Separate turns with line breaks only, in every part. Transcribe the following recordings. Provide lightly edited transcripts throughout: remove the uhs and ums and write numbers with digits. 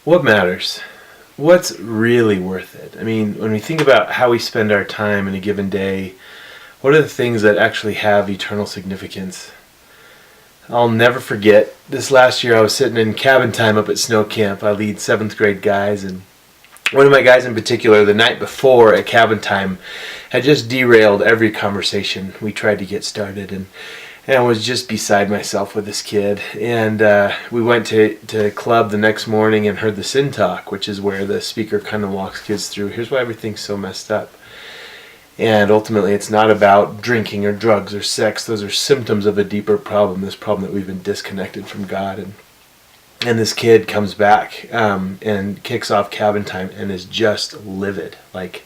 What matters? What's really worth it? I mean, when we think about how we spend our time in a given day, what are the things that actually have eternal significance? I'll never forget, this last year I was sitting in cabin time up at snow camp. I lead 7th grade guys, and one of my guys in particular, the night before at cabin time, had just derailed every conversation we tried to get started, and I was just beside myself with this kid. And we went to club the next morning and heard the sin talk, which is where the speaker kind of walks kids through, here's why everything's so messed up. And ultimately it's not about drinking or drugs or sex. Those are symptoms of a deeper problem, this problem that we've been disconnected from God. And this kid comes back and kicks off cabin time and is just livid. Like,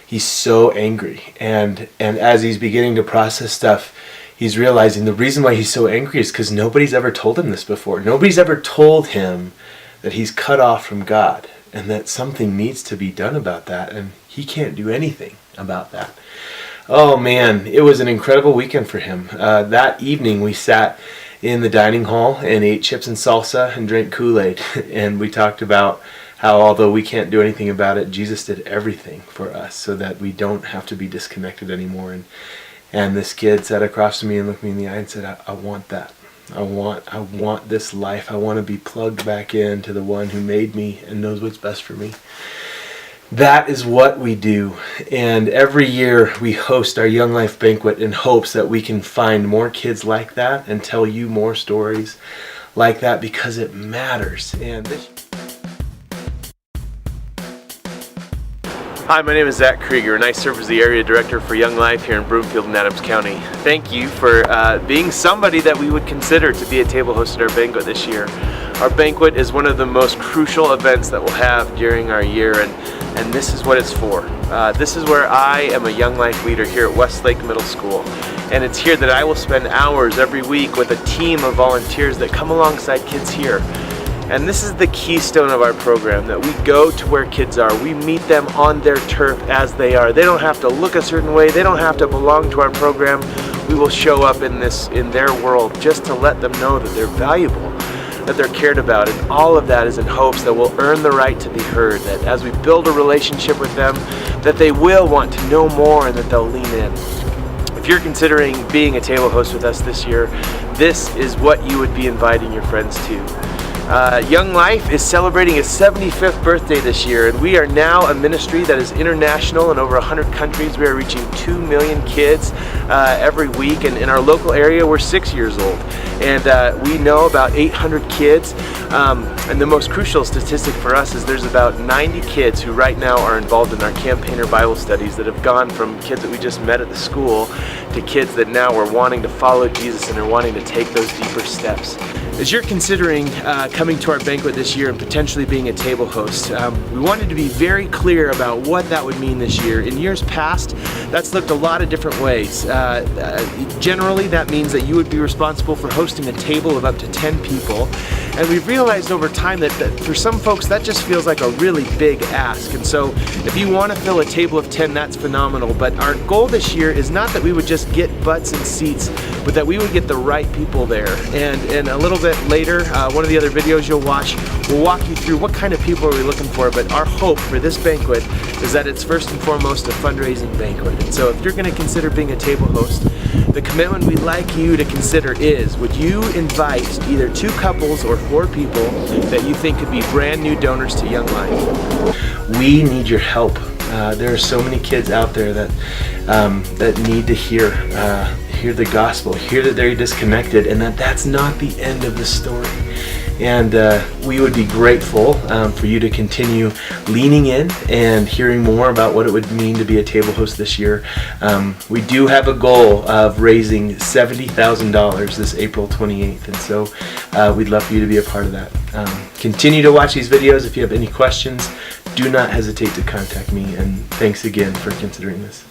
he's so angry. And as he's beginning to process stuff, he's realizing the reason why he's so angry is because nobody's ever told him this before. Nobody's ever told him that he's cut off from God and that something needs to be done about that, and he can't do anything about that. Oh man, it was an incredible weekend for him. That evening we sat in the dining hall and ate chips and salsa and drank Kool-Aid, and we talked about how although we can't do anything about it, Jesus did everything for us so that we don't have to be disconnected anymore. And this kid sat across from me and looked me in the eye and said, I want that. I want this life. I want to be plugged back into the one who made me and knows what's best for me. That is what we do. And every year we host our Young Life Banquet in hopes that we can find more kids like that and tell you more stories like that, because it matters. Hi, my name is Zach Krieger, and I serve as the Area Director for Young Life here in Broomfield and Adams County. Thank you for being somebody that we would consider to be a table host at our banquet this year. Our banquet is one of the most crucial events that we'll have during our year, and this is what it's for. This is where I am a Young Life leader here at Westlake Middle School, and it's here that I will spend hours every week with a team of volunteers that come alongside kids here. And this is the keystone of our program, that we go to where kids are. We meet them on their turf as they are. They don't have to look a certain way. They don't have to belong to our program. We will show up in their world just to let them know that they're valuable, that they're cared about. And all of that is in hopes that we'll earn the right to be heard, that as we build a relationship with them, that they will want to know more and that they'll lean in. If you're considering being a table host with us this year, this is what you would be inviting your friends to. Young Life is celebrating its 75th birthday this year, and we are now a ministry that is international in over 100 countries. We are reaching 2 million kids every week, and in our local area we're 6 years old, and we know about 800 kids, and the most crucial statistic for us is there's about 90 kids who right now are involved in our campaigner Bible studies that have gone from kids that we just met at the school to kids that now are wanting to follow Jesus and are wanting to take those deeper steps. As you're considering coming to our banquet this year and potentially being a table host, we wanted to be very clear about what that would mean this year. In years past, that's looked a lot of different ways. Generally, that means that you would be responsible for hosting a table of up to 10 people. And we've realized over time that for some folks that just feels like a really big ask. And so if you want to fill a table of 10, that's phenomenal. But our goal this year is not that we would just get butts and seats, but that we would get the right people there. And a little bit later, one of the other videos you'll watch will walk you through what kind of people are we looking for. But our hope for this banquet is that it's first and foremost a fundraising banquet. And so if you're going to consider being a table host, the commitment we'd like you to consider is, would you invite either 2 couples or 4 people that you think could be brand new donors to Young Life? We need your help. There are so many kids out there that need to hear the gospel, hear that they're disconnected, and that's not the end of the story. And we would be grateful for you to continue leaning in and hearing more about what it would mean to be a table host this year. We do have a goal of raising $70,000 this April 28th, and so we'd love for you to be a part of that. Continue to watch these videos. If you have any questions, do not hesitate to contact me, and thanks again for considering this.